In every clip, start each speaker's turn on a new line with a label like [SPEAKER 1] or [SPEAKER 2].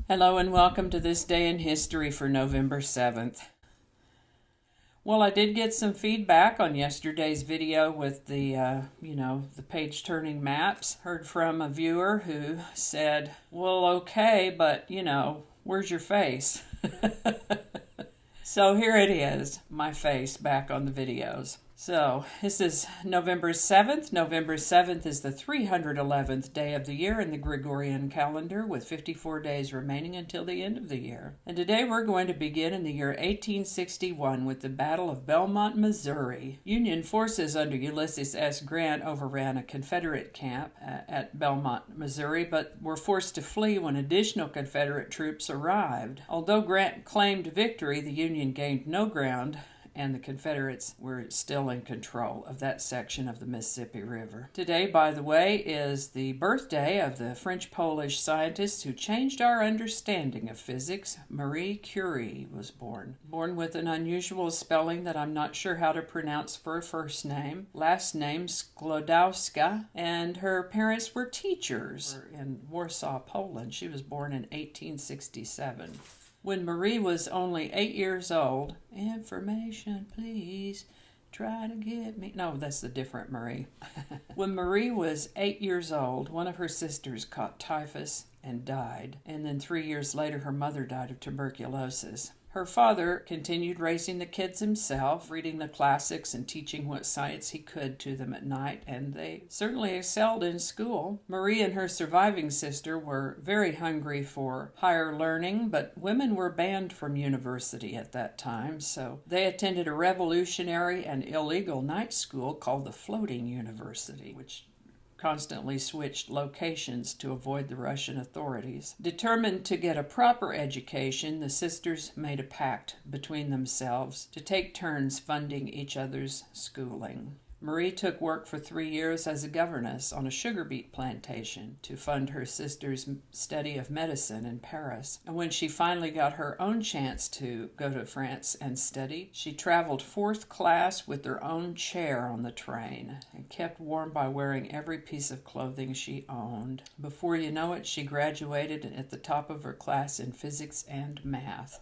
[SPEAKER 1] Hello and welcome to this day in history for November 7th. Well, I did get some feedback on yesterday's video with the page turning maps. Heard from a viewer who said, well, okay, but, where's your face? So here it is, my face back on the videos. So, this is November 7th. November 7th is the 311th day of the year in the Gregorian calendar, with 54 days remaining until the end of the year. And today we're going to begin in the year 1861 with the Battle of Belmont, Missouri. Union forces under Ulysses S. Grant overran a Confederate camp at Belmont, Missouri, but were forced to flee when additional Confederate troops arrived. Although Grant claimed victory, the Union gained no ground, and the Confederates were still in control of that section of the Mississippi River. Today, by the way, is the birthday of the French-Polish scientist who changed our understanding of physics. Marie Curie was born. Born with an unusual spelling that I'm not sure how to pronounce for a first name. Last name Sklodowska, and her parents were teachers in Warsaw, Poland. She was born in 1867. When Marie was only 8 years old, information please, try to get me. No, that's a different Marie. When Marie was 8 years old, one of her sisters caught typhus and died. And then 3 years later, her mother died of tuberculosis. Her father continued raising the kids himself, reading the classics and teaching what science he could to them at night, and they certainly excelled in school. Marie and her surviving sister were very hungry for higher learning, but women were banned from university at that time, so they attended a revolutionary and illegal night school called the Floating University, which constantly switched locations to avoid the Russian authorities. Determined to get a proper education, the sisters made a pact between themselves to take turns funding each other's schooling. Marie took work for 3 years as a governess on a sugar beet plantation to fund her sister's study of medicine in Paris. And when she finally got her own chance to go to France and study, she traveled 4th class with her own chair on the train and kept warm by wearing every piece of clothing she owned. Before you know it, she graduated at the top of her class in physics and math.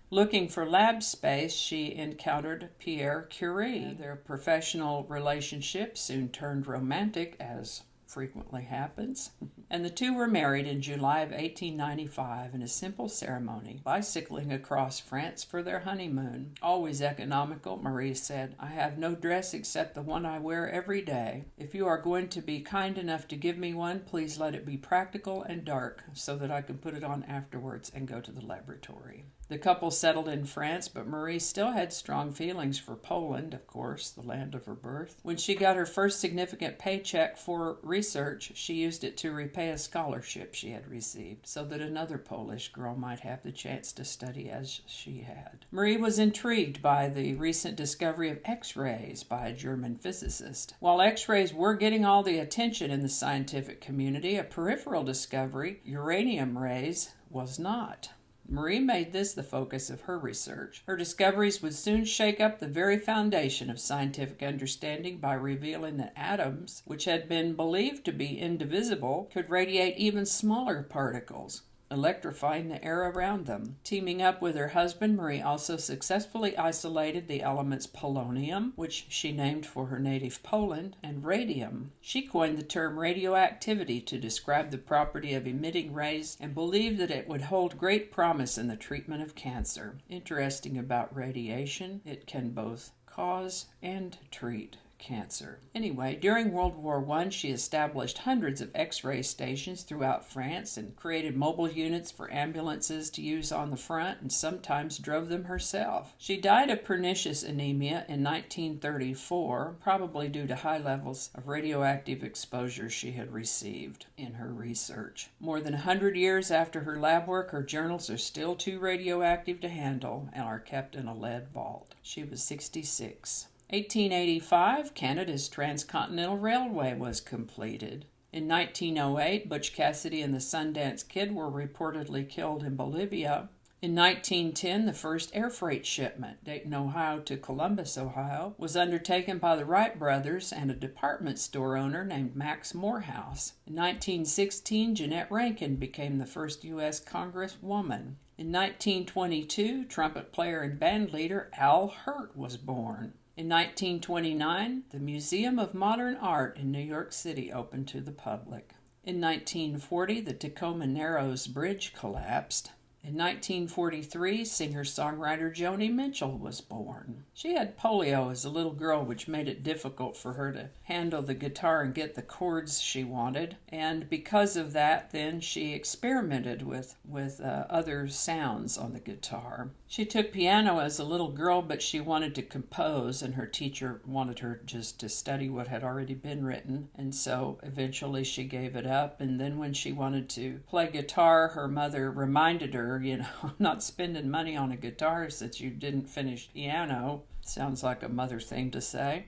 [SPEAKER 1] Looking for lab space, she encountered Marie Curie. Their professional relationship soon turned romantic, as frequently happens, and the two were married in July of 1895 in a simple ceremony, bicycling across France for their honeymoon. Always economical, Marie said, "I have no dress except the one I wear every day. If you are going to be kind enough to give me one, please let it be practical and dark so that I can put it on afterwards and go to the laboratory." The couple settled in France, but Marie still had strong feelings for Poland, of course, the land of her birth. When she got her first significant paycheck for research, she used it to repay a scholarship she had received, so that another Polish girl might have the chance to study as she had. Marie was intrigued by the recent discovery of X-rays by a German physicist. While X-rays were getting all the attention in the scientific community, a peripheral discovery, uranium rays, was not. Marie made this the focus of her research. Her discoveries would soon shake up the very foundation of scientific understanding by revealing that atoms, which had been believed to be indivisible, could radiate even smaller particles, electrifying the air around them. Teaming up with her husband, Marie also successfully isolated the elements polonium, which she named for her native Poland, and radium. She coined the term radioactivity to describe the property of emitting rays and believed that it would hold great promise in the treatment of cancer. Interesting about radiation, it can both cause and treat cancer. Anyway, during World War I, she established hundreds of X-ray stations throughout France and created mobile units for ambulances to use on the front, and sometimes drove them herself. She died of pernicious anemia in 1934, probably due to high levels of radioactive exposure she had received in her research. More than 100 years after her lab work, her journals are still too radioactive to handle and are kept in a lead vault. She was 66. 1885, Canada's Transcontinental Railway was completed. In 1908, Butch Cassidy and the Sundance Kid were reportedly killed in Bolivia. In 1910, the first air freight shipment, Dayton, Ohio to Columbus, Ohio, was undertaken by the Wright brothers and a department store owner named Max Morehouse. In 1916, Jeanette Rankin became the first U.S. Congresswoman. In 1922, trumpet player and bandleader Al Hirt was born. In 1929, the Museum of Modern Art in New York City opened to the public. In 1940, the Tacoma Narrows Bridge collapsed. In 1943, singer-songwriter Joni Mitchell was born. She had polio as a little girl, which made it difficult for her to handle the guitar and get the chords she wanted. And because of that, then she experimented with other sounds on the guitar. She took piano as a little girl, but she wanted to compose, and her teacher wanted her just to study what had already been written. And so eventually she gave it up. And then when she wanted to play guitar, her mother reminded her, I'm not spending money on a guitar since you didn't finish piano. Sounds like a mother thing to say.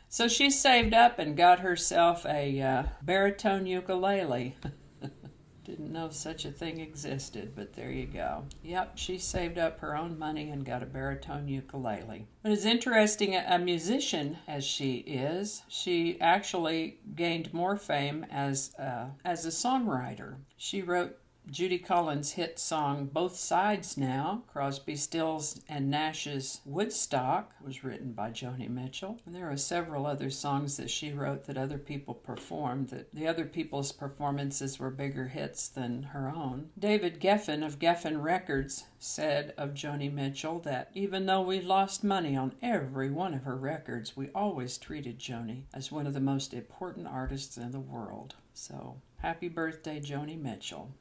[SPEAKER 1] So she saved up and got herself a baritone ukulele. Didn't know such a thing existed, but there you go. Yep, she saved up her own money and got a baritone ukulele. But as interesting a musician as she is, she actually gained more fame as a songwriter. She wrote Judy Collins' hit song Both Sides Now. Crosby, Stills, and Nash's Woodstock was written by Joni Mitchell. And there are several other songs that she wrote that other people performed, that the other people's performances were bigger hits than her own. David Geffen of Geffen Records said of Joni Mitchell that even though we lost money on every one of her records, we always treated Joni as one of the most important artists in the world. So, happy birthday, Joni Mitchell.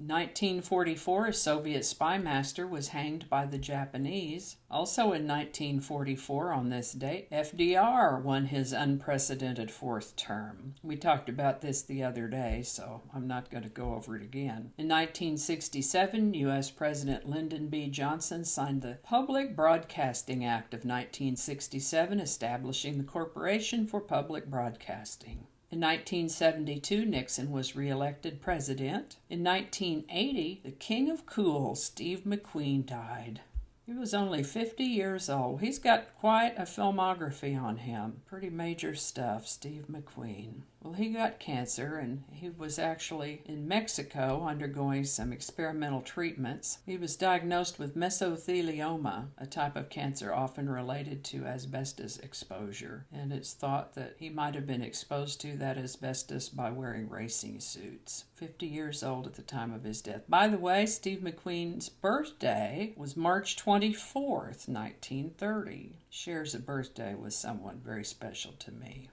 [SPEAKER 1] In 1944, a Soviet spymaster was hanged by the Japanese. Also in 1944, on this date, FDR won his unprecedented fourth term. We talked about this the other day, so I'm not going to go over it again. In 1967, U.S. President Lyndon B. Johnson signed the Public Broadcasting Act of 1967, establishing the Corporation for Public Broadcasting. In 1972, Nixon was reelected president. In 1980, the king of cool, Steve McQueen, died. He was only 50 years old. He's got quite a filmography on him. Pretty major stuff, Steve McQueen. Well, he got cancer, and he was actually in Mexico undergoing some experimental treatments. He was diagnosed with mesothelioma, a type of cancer often related to asbestos exposure. And it's thought that he might have been exposed to that asbestos by wearing racing suits. 50 years old at the time of his death. By the way, Steve McQueen's birthday was March 24th, 1930. Shares a birthday with someone very special to me.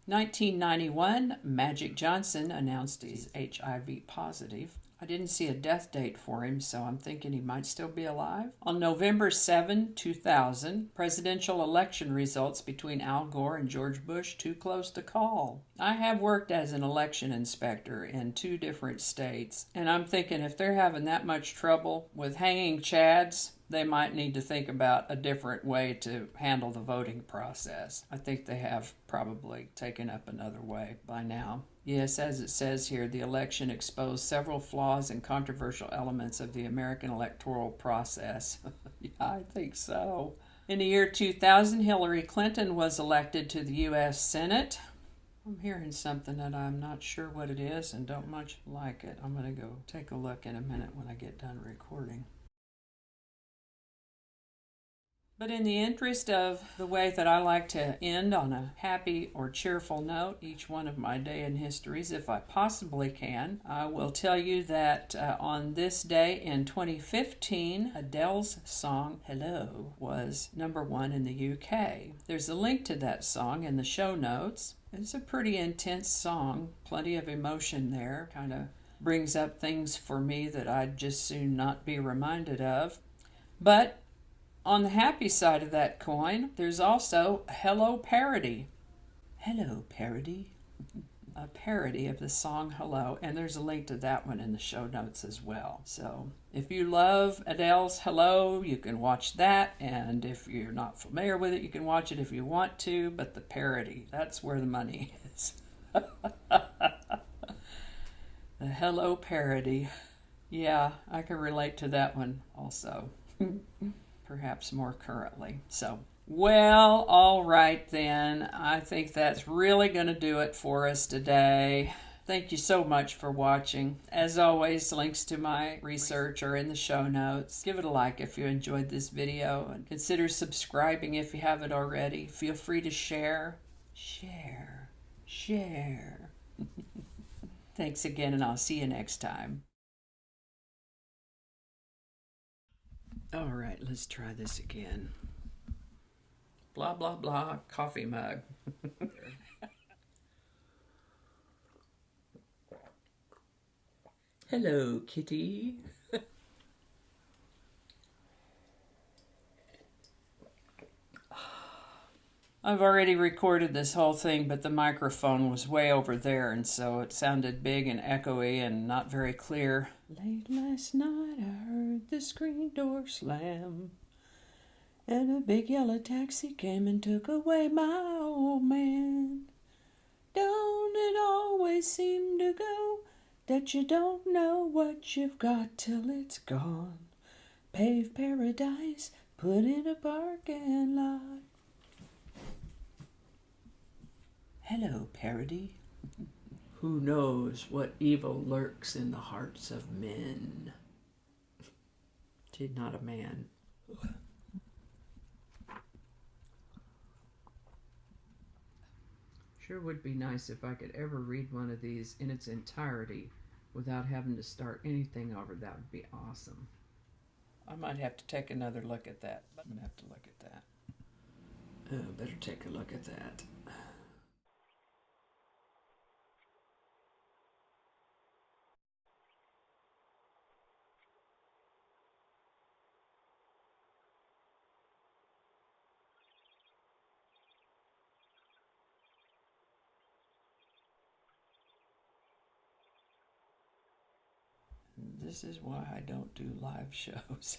[SPEAKER 1] 1991, Magic Johnson announced he's HIV positive. I didn't see a death date for him, so I'm thinking he might still be alive. On November 7, 2000, presidential election results between Al Gore and George Bush too close to call. I have worked as an election inspector in 2 different states, and I'm thinking if they're having that much trouble with hanging chads, they might need to think about a different way to handle the voting process. I think they have probably taken up another way by now. Yes, as it says here, the election exposed several flaws and controversial elements of the American electoral process. Yeah, I think so. In the year 2000, Hilary Clinton was elected to the U.S. Senate. I'm hearing something that I'm not sure what it is and don't much like it. I'm going to go take a look in a minute when I get done recording. But in the interest of the way that I like to end on a happy or cheerful note each one of my day in histories, if I possibly can, I will tell you that on this day in 2015, Adele's song Hello was #1 in the UK. There's a link to that song in the show notes. It's a pretty intense song, plenty of emotion there, kind of brings up things for me that I'd just soon not be reminded of. But on the happy side of that coin, there's also Hello Parody. Hello Parody. A parody of the song Hello, and there's a link to that one in the show notes as well. So if you love Adele's Hello, you can watch that, and if you're not familiar with it, you can watch it if you want to, but the parody, that's where the money is. The Hello Parody. Yeah, I can relate to that one also. Perhaps more currently. So, well, all right then. I think that's really going to do it for us today. Thank you so much for watching. As always, links to my research are in the show notes. Give it a like if you enjoyed this video and consider subscribing if you haven't already. Feel free to share. Share. Thanks again, and I'll see you next time. All right, let's try this again. Blah, blah, blah, coffee mug. Hello, kitty. I've already recorded this whole thing, but the microphone was way over there, and so it sounded big and echoey and not very clear. Late last night I heard the screen door slam, and a big yellow taxi came and took away my old man. Don't it always seem to go that you don't know what you've got till it's gone? Paved paradise, put in a parking lot. Hello, Parody. Who knows what evil lurks in the hearts of men? She's not a man. Sure would be nice if I could ever read one of these in its entirety without having to start anything over. That would be awesome. I might have to take another look at that. I'm going to have to look at that. Oh, better take a look at that. This is why I don't do live shows.